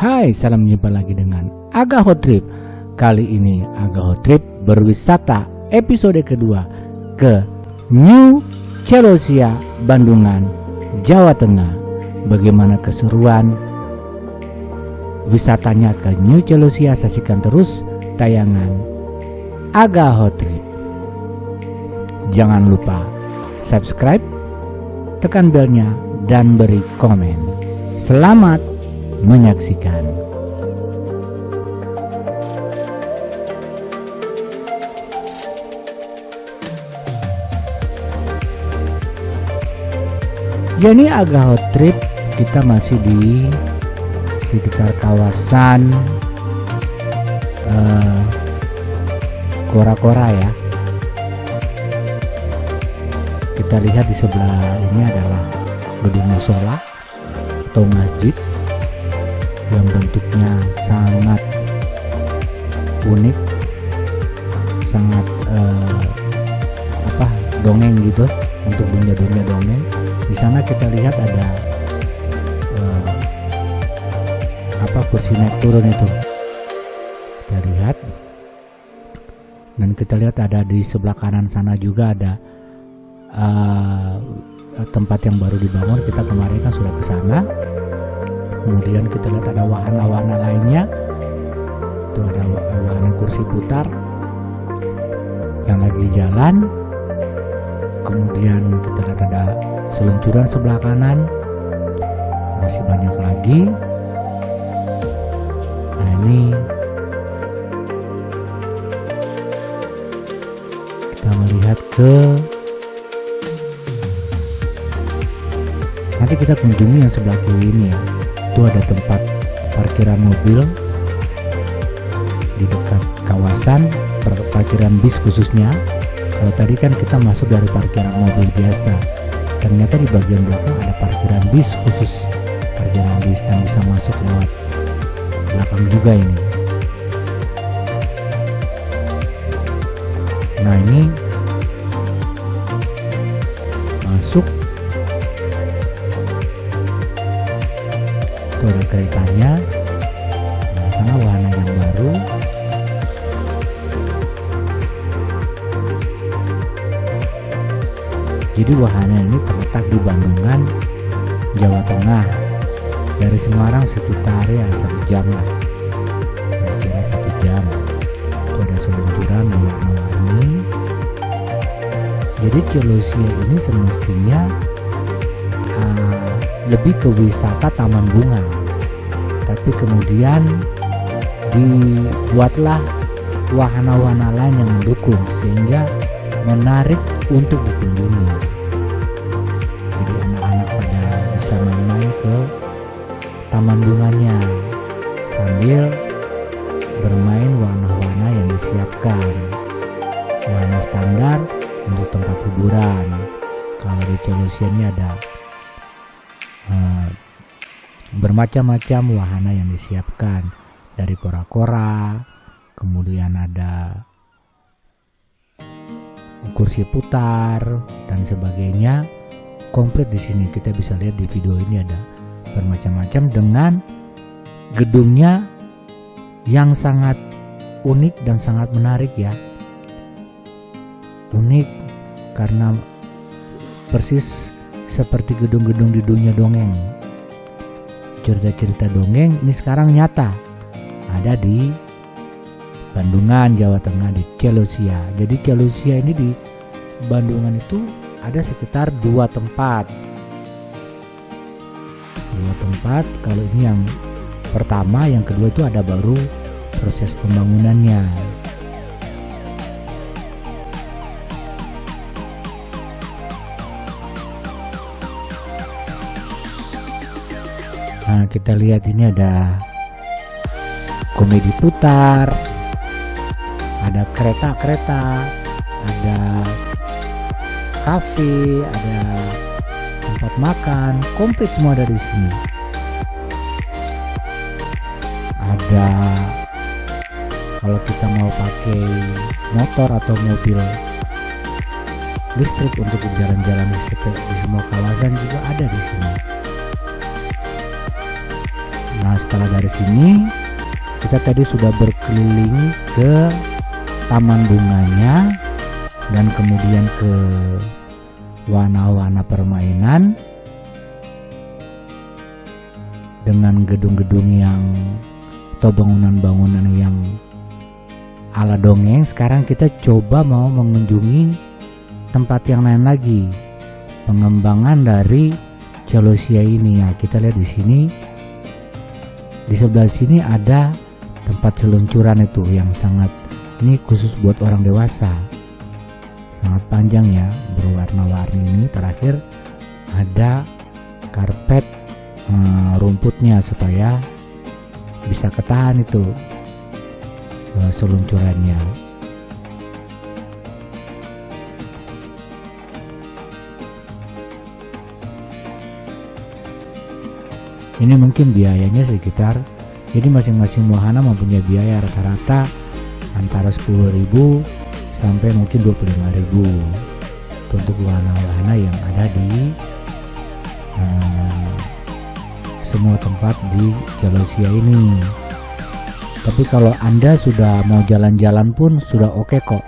Hai, salam jumpa lagi dengan Aga Hot Trip. Kali ini Aga Hot Trip berwisata episode kedua ke New Celosia, Bandungan, Jawa Tengah. Bagaimana keseruan wisatanya ke New Celosia? Saksikan terus tayangan Aga Hot Trip. Jangan lupa subscribe, tekan belnya, dan beri komen. Selamat menyaksikan. Ya, ini Aga Hot Trip, kita masih di sekitar kawasan Kora-Kora ya. Kita lihat di sebelah ini adalah gedung musola atau masjid yang bentuknya sangat unik, sangat dongeng gitu, untuk dunia dongeng. Di sana kita lihat ada kursi naik turun itu. Kita lihat, dan kita lihat ada di sebelah kanan sana juga ada tempat yang baru dibangun. Kita kemarin kan sudah ke sana. Kemudian kita lihat ada wahana-wahana lainnya. Itu ada wahana kursi putar yang lagi jalan. Kemudian kita lihat ada seluncuran sebelah kanan. Masih banyak lagi. Nah, ini kita melihat ke, nanti kita kunjungi yang sebelah kiri ini ya. Itu ada tempat parkiran mobil di dekat kawasan parkiran bis khususnya. Kalau tadi kan kita masuk dari parkiran mobil biasa, ternyata di bagian belakang ada parkiran bis khusus, parkiran bis, dan bisa masuk lewat belakang juga ini. Nah, ini masuk, itu ada keretanya. Nah, sana wahana yang baru. Jadi wahana ini terletak di Bandungan, Jawa Tengah. Dari Semarang sekitar ya 1 jam lah, kira-kira 1 jam. Itu ada seluncuran warna-warni. Jadi Celosia ini semestinya lebih ke wisata taman bunga, tapi kemudian dibuatlah wahana-wahana lain yang mendukung sehingga menarik untuk dikunjungi. Jadi anak-anak pada bisa main-main ke taman bunganya sambil bermain wahana-wahana yang disiapkan. Wahana standar untuk tempat hiburan. Kalau di Celosia ini ada bermacam-macam wahana yang disiapkan, dari kora-kora, kemudian ada kursi putar dan sebagainya. Komplit di sini, kita bisa lihat di video ini ada bermacam-macam dengan gedungnya yang sangat unik dan sangat menarik ya. Unik karena persis seperti gedung-gedung di dunia dongeng. Cerita-cerita dongeng ini sekarang nyata ada di Bandungan, Jawa Tengah, di Celosia. Jadi Celosia ini di Bandungan itu ada sekitar 2 tempat. 2 tempat. Kalau ini yang pertama, yang kedua itu ada baru proses pembangunannya. Nah, kita lihat ini ada komedi putar, ada kereta-kereta, ada kafe, ada tempat makan, komplit semua dari sini. Ada, kalau kita mau pakai motor atau mobil listrik untuk jalan-jalan di semua kawasan juga ada di sini. Nah, setelah dari sini kita tadi sudah berkeliling ke taman bunganya dan kemudian ke wahana-wahana permainan dengan gedung-gedung yang atau bangunan-bangunan yang ala dongeng. Sekarang kita coba mau mengunjungi tempat yang lain lagi, pengembangan dari celosia ini ya. Kita lihat di sini, di sebelah sini ada tempat seluncuran itu yang sangat, ini khusus buat orang dewasa, sangat panjang ya, berwarna-warni. Ini terakhir ada karpet rumputnya supaya bisa ketahan itu seluncurannya. Ini mungkin biayanya sekitar, jadi masing-masing wahana mempunyai biaya rata-rata antara 10.000 sampai mungkin 25.000 untuk wahana-wahana yang ada di semua tempat di Celosia ini. Tapi kalau Anda sudah mau jalan-jalan pun sudah oke kok,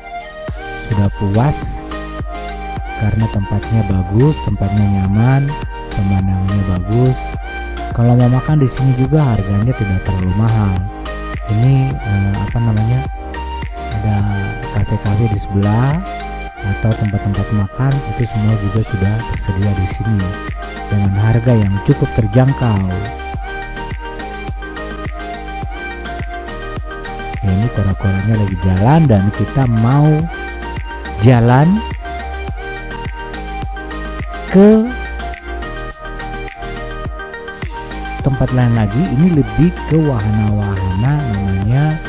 sudah puas karena tempatnya bagus, tempatnya nyaman, pemandangannya bagus. Kalau mau makan di sini juga harganya tidak terlalu mahal. Ini ada kafe-kafe di sebelah atau tempat-tempat makan, itu semua juga sudah tersedia di sini dengan harga yang cukup terjangkau. Ya, ini kora-koranya lagi jalan dan kita mau jalan ke tempat lain lagi. Ini lebih ke wahana-wahana, namanya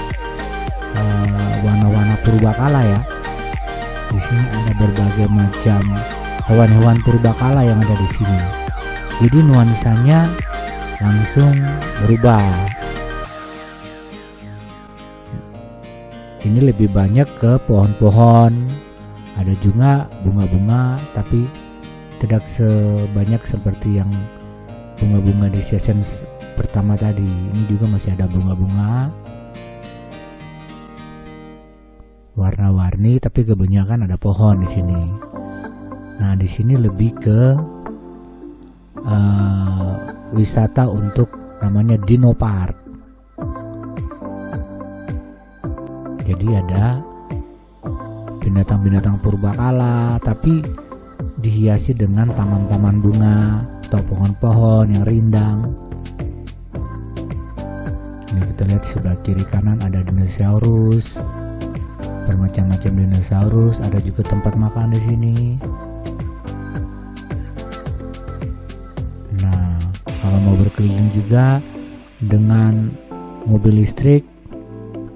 wahana-wahana purbakala ya. Di sini ada berbagai macam hewan-hewan purbakala yang ada di sini. Jadi nuansanya langsung berubah. Ini lebih banyak ke pohon-pohon, ada juga bunga-bunga, tapi tidak sebanyak seperti yang bunga-bunga di season pertama tadi. Ini juga masih ada bunga-bunga warna-warni, tapi kebanyakan ada pohon di sini. Nah, di sini lebih ke wisata untuk namanya Dino Park. Jadi ada binatang-binatang purbakala, tapi dihiasi dengan taman-taman bunga atau pohon-pohon yang rindang. Ini kita lihat di sebelah kiri kanan ada dinosaurus, bermacam-macam dinosaurus. Ada juga tempat makan di sini. Nah, kalau mau berkeliling juga dengan mobil listrik,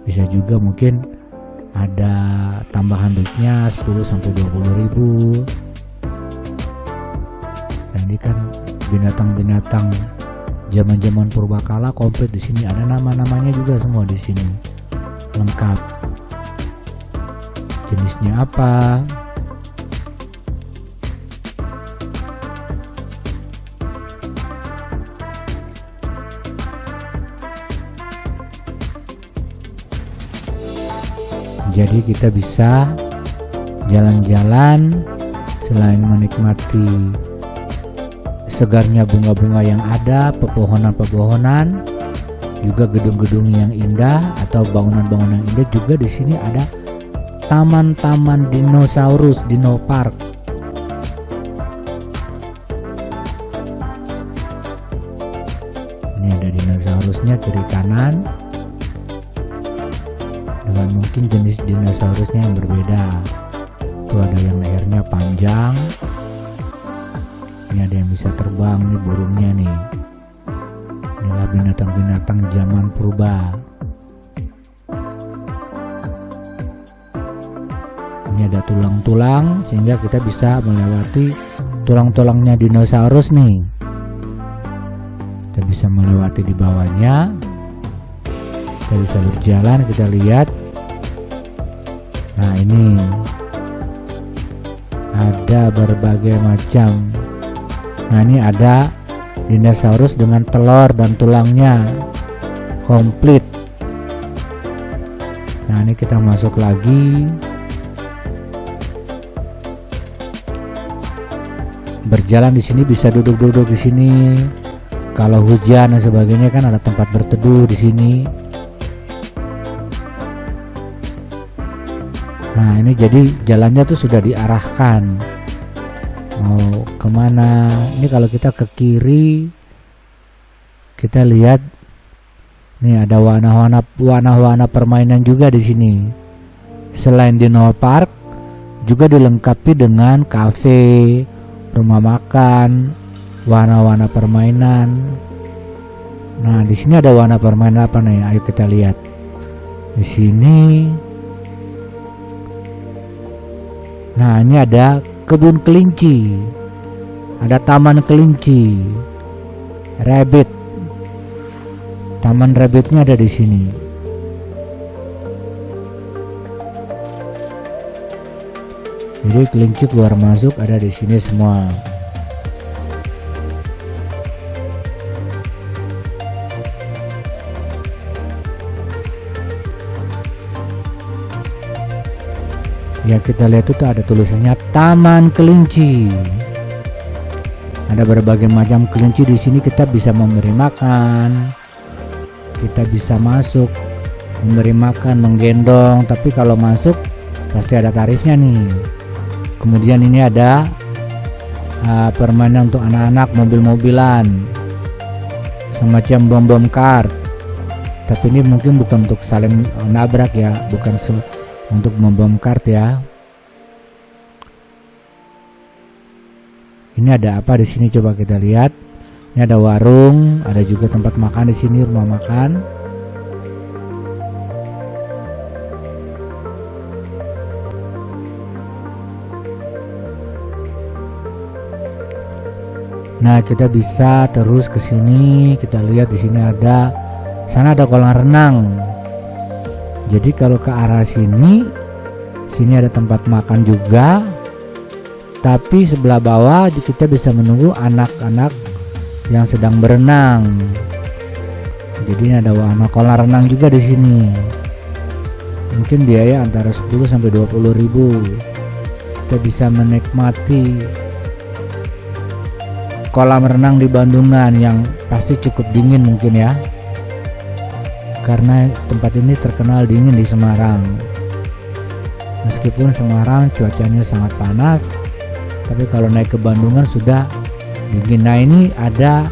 bisa juga mungkin ada tambahan duitnya 10-20 ribu. Dan ini kan binatang-binatang zaman-zaman purbakala komplit di sini, ada nama-namanya juga semua di sini, lengkap. Jenisnya apa? Jadi kita bisa jalan-jalan selain menikmati segarnya bunga-bunga yang ada, pepohonan-pepohonan, juga gedung-gedung yang indah atau bangunan-bangunan yang indah. Juga di sini ada taman-taman dinosaurus, Dino Park. Ini ada dinosaurusnya kiri kanan, dengan mungkin jenis dinosaurusnya yang berbeda. Tuh ada yang lehernya panjang, ini ada yang bisa terbang, nih burungnya nih. Inilah binatang-binatang zaman purba. Ini ada tulang-tulang sehingga kita bisa melewati tulang-tulangnya dinosaurus nih. Kita bisa melewati di bawahnya. Kita bisa berjalan, kita lihat. Nah, ini ada berbagai macam. Nah, ini ada dinosaurus dengan telur dan tulangnya komplit. Nah, ini kita masuk lagi. Berjalan di sini bisa duduk-duduk di sini. Kalau hujan dan sebagainya kan ada tempat berteduh di sini. Nah, ini jadi jalannya tuh sudah diarahkan. Mau kemana? Ini kalau kita ke kiri, kita lihat nih ada warna-warna permainan juga di sini. Selain Dino Park, juga dilengkapi dengan kafe, rumah makan, warna-warna permainan. Nah, di sini ada warna permainan apa nih? Ayo kita lihat. Di sini. Nah, ini ada kebun kelinci. Ada taman kelinci. Rabbit. Taman rabbitnya ada di sini. Jadi kelinci keluar masuk ada di sini semua. Ya, kita lihat itu ada tulisannya Taman Kelinci. Ada berbagai macam kelinci di sini. Kita bisa memberi makan, kita bisa masuk, memberi makan, menggendong. Tapi kalau masuk pasti ada tarifnya nih. Kemudian ini ada permainan untuk anak-anak, mobil-mobilan, semacam bom-bom kart. Tapi ini mungkin bukan untuk saling nabrak ya, bukan untuk bom-bom kart ya. Ini ada apa di sini, coba kita lihat. Ini ada warung, ada juga tempat makan di sini, rumah makan. Nah, kita bisa terus ke sini. Kita lihat di sini ada, sana ada kolam renang. Jadi kalau ke arah sini ada tempat makan juga. Tapi sebelah bawah kita bisa menunggu anak-anak yang sedang berenang. Jadi ini ada wahana kolam renang juga di sini. Mungkin biaya antara 10 sampai 20 ribu. Kita bisa menikmati kolam renang di Bandungan yang pasti cukup dingin mungkin ya. Karena tempat ini terkenal dingin di Semarang. Meskipun Semarang cuacanya sangat panas, tapi kalau naik ke Bandungan sudah dingin. Nah, ini ada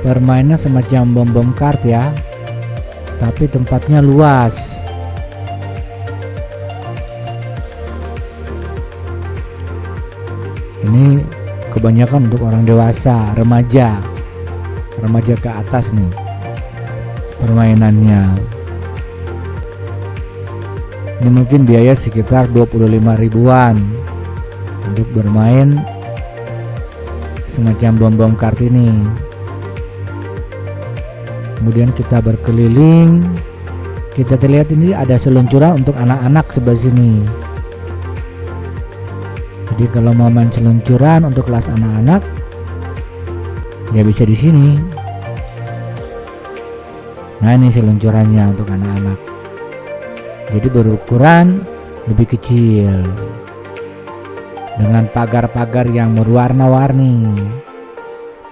permainan semacam bom-bom kart ya, tapi tempatnya luas. Ini kebanyakan untuk orang dewasa, remaja ke atas nih permainannya. Ini mungkin biaya sekitar 25 ribuan untuk bermain semacam bom-bom kart ini. Kemudian kita berkeliling, kita terlihat ini ada seluncuran untuk anak-anak sebelah sini. Jadi kalau mau main seluncuran untuk kelas anak-anak ya bisa di sini. Nah, ini seluncurannya untuk anak-anak. Jadi berukuran lebih kecil dengan pagar-pagar yang berwarna-warni.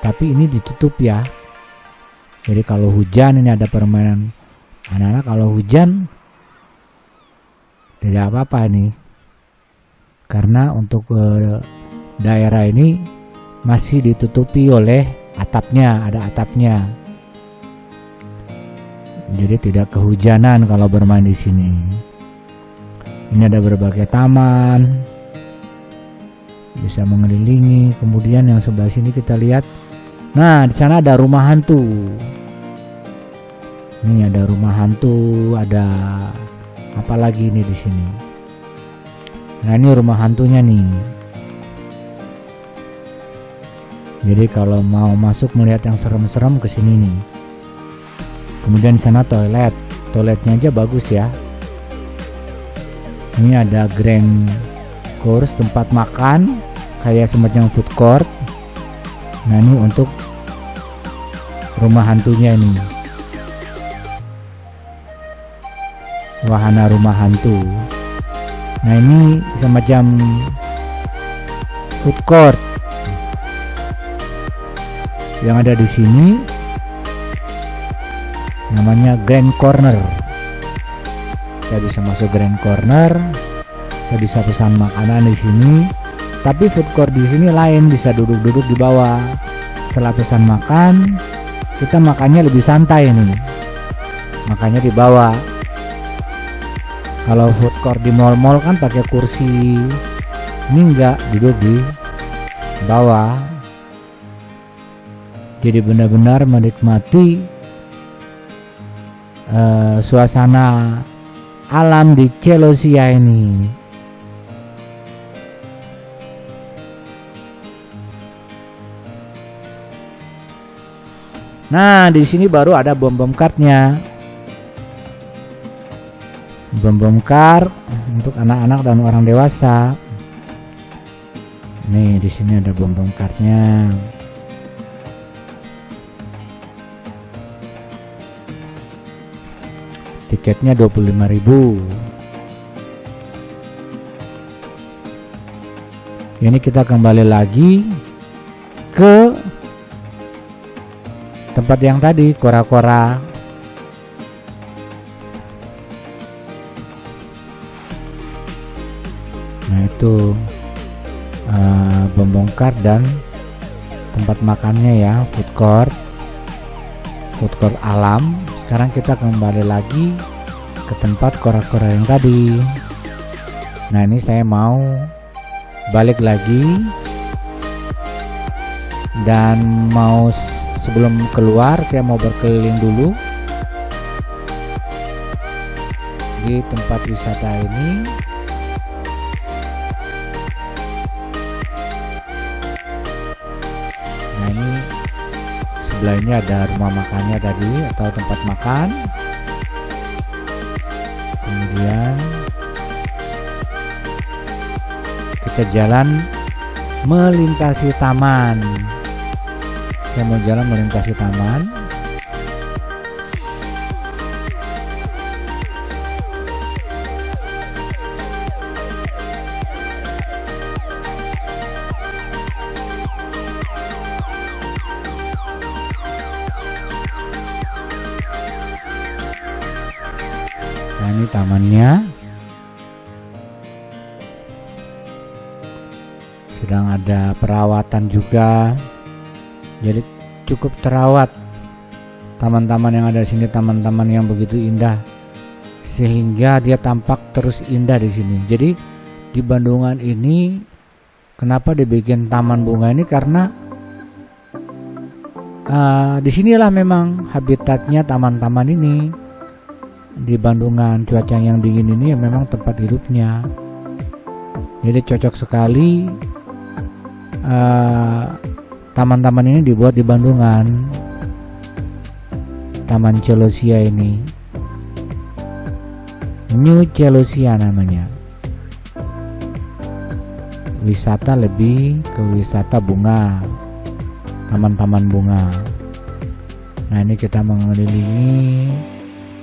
Tapi ini ditutup ya. Jadi kalau hujan ini ada permainan anak-anak. Kalau hujan tidak apa-apa nih. Karena untuk daerah ini masih ditutupi oleh atapnya, ada atapnya. Jadi tidak kehujanan kalau bermain di sini. Ini ada berbagai taman, bisa mengelilingi. Kemudian yang sebelah sini kita lihat, nah di sana ada rumah hantu. Ini ada rumah hantu, ada apa lagi nih di sini? Nah, ini rumah hantunya nih. Jadi kalau mau masuk melihat yang serem-serem ke sini nih. Kemudian di sana toiletnya aja bagus ya. Ini ada grand course, tempat makan kayak semacam food court. Nah, ini untuk rumah hantunya ini, wahana rumah hantu. Nah ini semacam food court yang ada di sini, namanya Grand Corner. Kita bisa masuk Grand Corner, kita bisa pesan makanan di sini. Tapi food court di sini lain, bisa duduk-duduk di bawah. Setelah pesan makan, kita makannya lebih santai nih, makannya di bawah. Kalau food court di mall-mall kan pakai kursi, ini enggak, duduk di bawah. Jadi benar-benar menikmati suasana alam di Celosia ini. Nah, di sini baru ada bom-bom kartnya. Bom-bom kart untuk anak-anak dan orang dewasa. Nih, di sini ada bom-bom kartnya. Tiketnya 25.000. Ini kita kembali lagi ke tempat yang tadi, kora-kora. Nah itu bom-bom kart dan tempat makannya ya, food court alam. Sekarang kita kembali lagi ke tempat kora-kora yang tadi. Nah ini saya mau balik lagi dan mau, sebelum keluar saya mau berkeliling dulu di tempat wisata ini. Nah ini sebelah ini ada rumah makannya tadi, atau tempat makan. Kemudian kita jalan melintasi taman. Saya mau jalan melintasi taman. Nah ini tamannya. Sedang ada perawatan juga. Jadi cukup terawat taman-taman yang ada di sini, taman-taman yang begitu indah, sehingga dia tampak terus indah di sini. Jadi di Bandungan ini kenapa dibikin taman bunga ini, karena disinilah memang habitatnya taman-taman ini. Di Bandungan cuaca yang dingin ini ya memang tempat hidupnya. Jadi cocok sekali taman-taman ini dibuat di Bandungan. Taman Celosia ini, New Celosia namanya. Wisata lebih ke wisata bunga, taman-taman bunga. Nah ini kita mengelilingi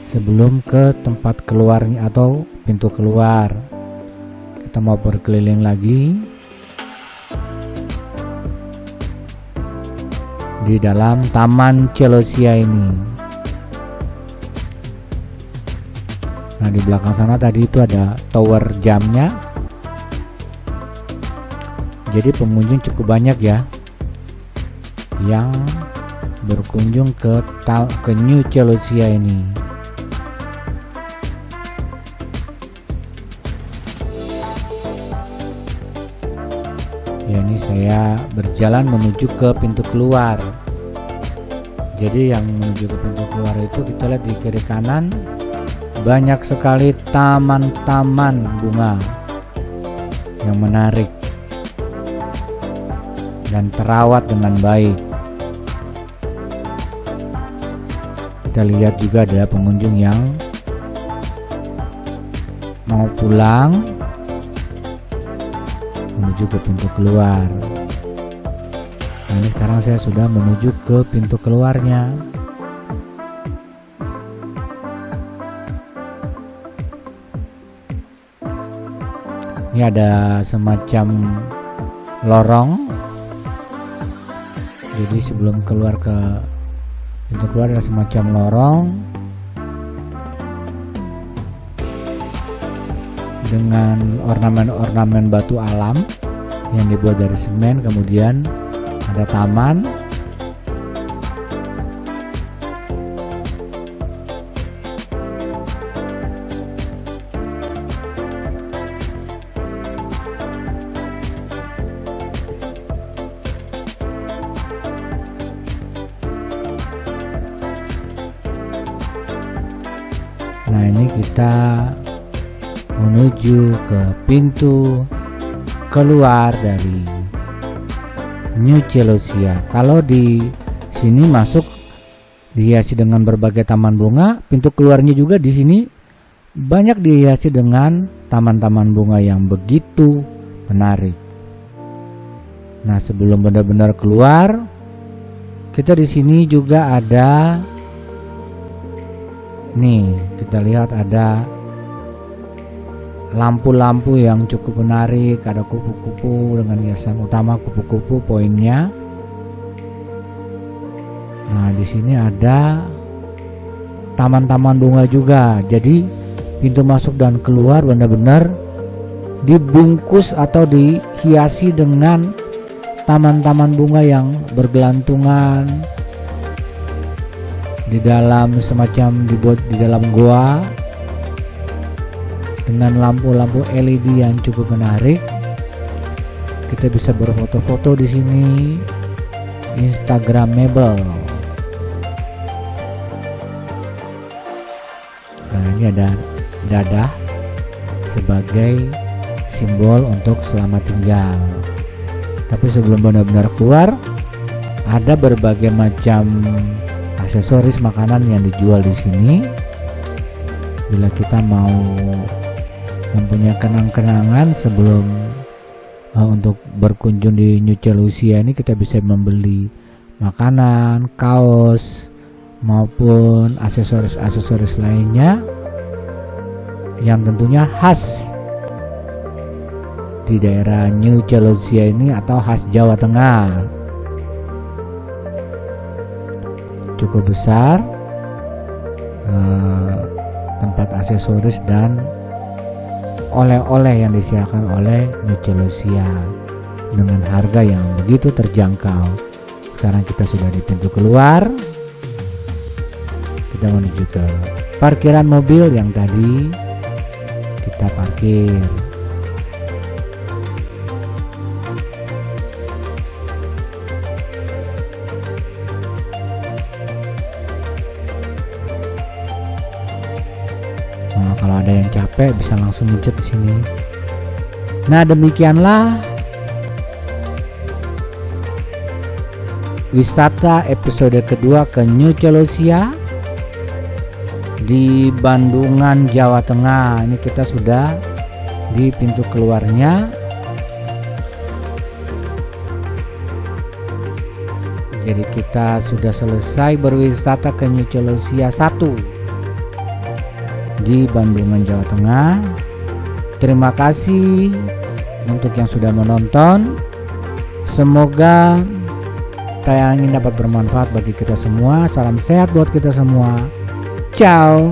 sebelum ke tempat keluarnya atau pintu keluar. Kita mau berkeliling lagi di dalam Taman Celosia ini. Nah di belakang sana tadi itu ada tower jamnya. Jadi pengunjung cukup banyak ya yang berkunjung ke New Celosia ini. Ya ini saya berjalan menuju ke pintu keluar. Jadi yang menuju ke pintu keluar itu kita lihat di kiri kanan banyak sekali taman-taman bunga yang menarik dan terawat dengan baik. Kita lihat juga ada pengunjung yang mau pulang menuju ke pintu keluar. Nah, ini sekarang saya sudah menuju ke pintu keluarnya. Ini ada semacam lorong. Jadi sebelum keluar ke pintu keluar ada semacam lorong dengan ornamen-ornamen batu alam yang dibuat dari semen. Kemudian ada taman. Nah, ini kita menuju ke pintu keluar dari New Celosia. Kalau di sini masuk dihiasi dengan berbagai taman bunga, pintu keluarnya juga di sini banyak dihiasi dengan taman-taman bunga yang begitu menarik. Nah, sebelum benar-benar keluar, kita di sini juga ada nih, kita lihat ada lampu-lampu yang cukup menarik, ada kupu-kupu dengan hiasan utama kupu-kupu poinnya. Nah, di sini ada taman-taman bunga juga. Jadi pintu masuk dan keluar benar-benar dibungkus atau dihiasi dengan taman-taman bunga yang bergelantungan di dalam, semacam dibuat di dalam goa dengan lampu-lampu LED yang cukup menarik. Kita bisa berfoto-foto di sini, Instagramable. Nah, ini ada dadah sebagai simbol untuk selamat tinggal. Tapi sebelum benar-benar keluar, ada berbagai macam aksesoris makanan yang dijual di sini. Bila kita mau mempunyai kenang-kenangan sebelum untuk berkunjung di New Celosia ini, kita bisa membeli makanan, kaos maupun aksesoris-aksesoris lainnya yang tentunya khas di daerah New Celosia ini atau khas Jawa Tengah. Cukup besar tempat aksesoris dan oleh-oleh yang disediakan oleh New Celosia dengan harga yang begitu terjangkau. Sekarang kita sudah di pintu keluar, kita menuju ke parkiran mobil yang tadi kita parkir. Nah, kalau ada yang capek bisa langsung mencet di sini. Nah, demikianlah wisata episode kedua ke New Celosia di Bandungan, Jawa Tengah. Ini kita sudah di pintu keluarnya. Jadi kita sudah selesai berwisata ke New Celosia 1 di Bandungan, Jawa Tengah. Terima kasih untuk yang sudah menonton. Semoga tayangan ini dapat bermanfaat bagi kita semua. Salam sehat buat kita semua. Ciao.